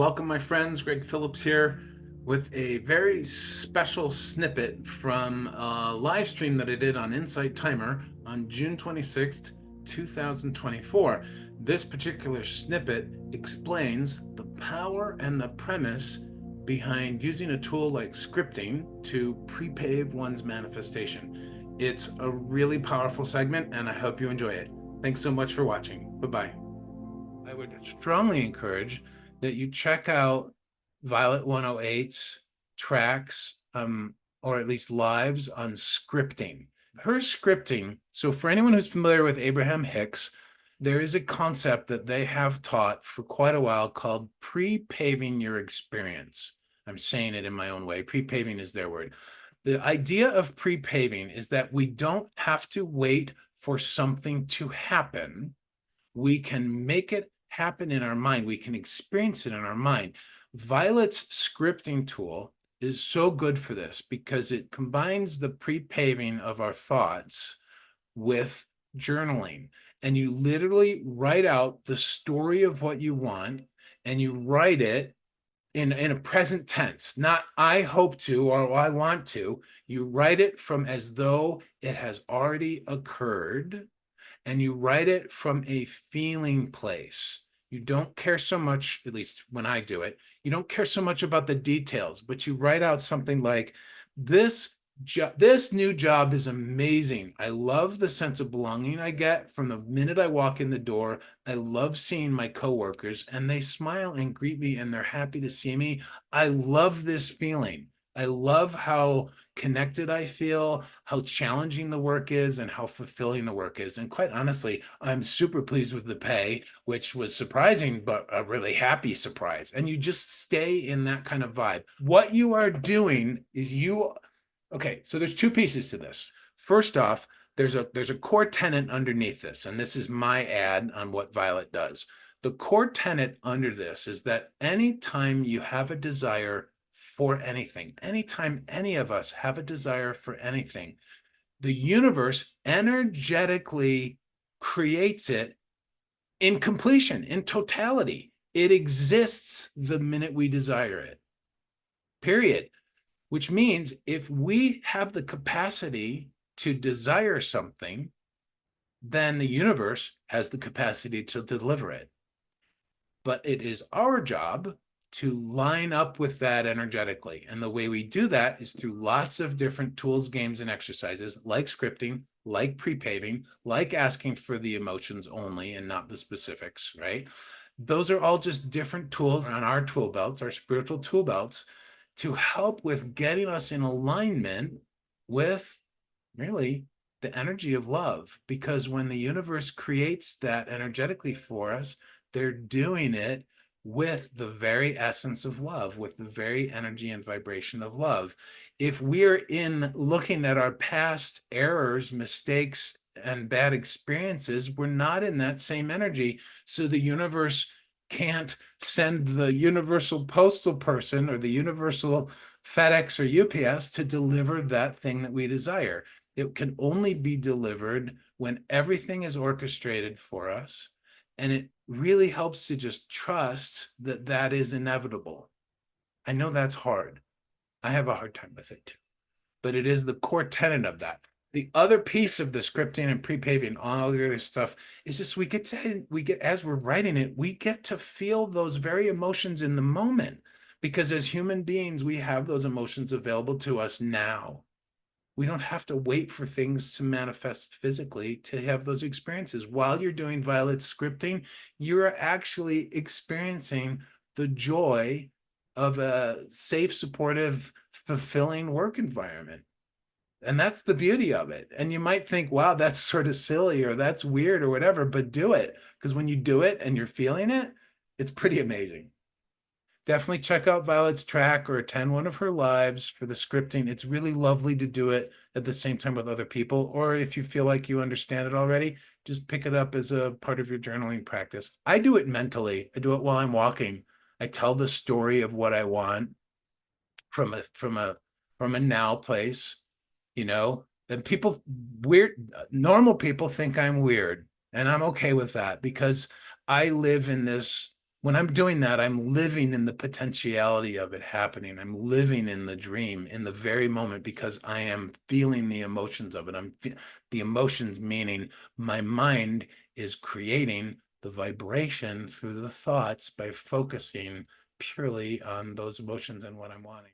welcome my friends. Greg Phillips here with a very special snippet from a live stream that I did on Insight Timer on June 26th, 2024. This particular snippet explains the power and the premise behind using a tool like scripting to pre-pave one's manifestation. It's a really powerful segment and I hope you enjoy it. Thanks so much for watching. Bye-bye. I would strongly encourage that you check out Violet 108's tracks, or at least lives on scripting. Her scripting, so for anyone who's familiar with Abraham Hicks, there is a concept that they have taught for quite a while called pre-paving your experience. I'm saying it in my own way. Pre-paving is their word. The idea of pre-paving is that we don't have to wait for something to happen. We can make it happen in our mind. We can experience it in our mind. Violet's scripting tool is so good for this because it combines the pre-paving of our thoughts with journaling. And you literally write out the story of what you want and you write it in a present tense, not I hope to or I want to. You write it from as though it has already occurred. And you write it from a feeling place. You don't care so much, at least when I do it, you don't care so much about the details, but you write out something like, this new job is amazing. I love the sense of belonging I get from the minute I walk in the door. I love seeing my coworkers and they smile and greet me and they're happy to see me. I love this feeling. I love how connected I feel, how challenging the work is, and how fulfilling the work is. And quite honestly, I'm super pleased with the pay, which was surprising, but a really happy surprise. And you just stay in that kind of vibe. What you are doing is okay, so there's two pieces to this. First off, there's a core tenet underneath this, and this is my ad on what Violet does. The core tenet under this is that anytime you have a desire for anything, anytime any of us have a desire for anything, the universe energetically creates it in completion, in totality. It exists the minute we desire it, period. Which means if we have the capacity to desire something, then the universe has the capacity to deliver it. But it is our job to line up with that energetically. And the way we do that is through lots of different tools, games, and exercises like scripting, like pre-paving, like asking for the emotions only and not the specifics, right? Those are all just different tools on our tool belts, our spiritual tool belts, to help with getting us in alignment with really the energy of love. Because when the universe creates that energetically for us, they're doing it with the very essence of love, with the very energy and vibration of love. If we're in looking at our past errors, mistakes, and bad experiences, we're not in that same energy. So the universe can't send the universal postal person or the universal FedEx or UPS to deliver that thing that we desire. It can only be delivered when everything is orchestrated for us. And it really helps to just trust that that is inevitable. I know that's hard. I have a hard time with it too, but it is the core tenet of that. The other piece of the scripting and pre-paving, all the other stuff, is just we get as we're writing it, we get to feel those very emotions in the moment, because as human beings, we have those emotions available to us now. We don't have to wait for things to manifest physically to have those experiences. While you're doing Violet scripting, you're actually experiencing the joy of a safe, supportive, fulfilling work environment. And that's the beauty of it. And you might think, wow, that's sort of silly or that's weird or whatever, but do it. Because when you do it and you're feeling it, it's pretty amazing. Definitely check out Violet's track or attend one of her lives for the scripting. It's really lovely to do it at the same time with other people. Or if you feel like you understand it already, just pick it up as a part of your journaling practice. I do it mentally. I do it while I'm walking. I tell the story of what I want from a now place, you know. And normal people think I'm weird, and I'm okay with that because I live in this when I'm doing that, I'm living in the potentiality of it happening. I'm living in the dream in the very moment because I am feeling the emotions of it. The emotions meaning my mind is creating the vibration through the thoughts by focusing purely on those emotions and what I'm wanting.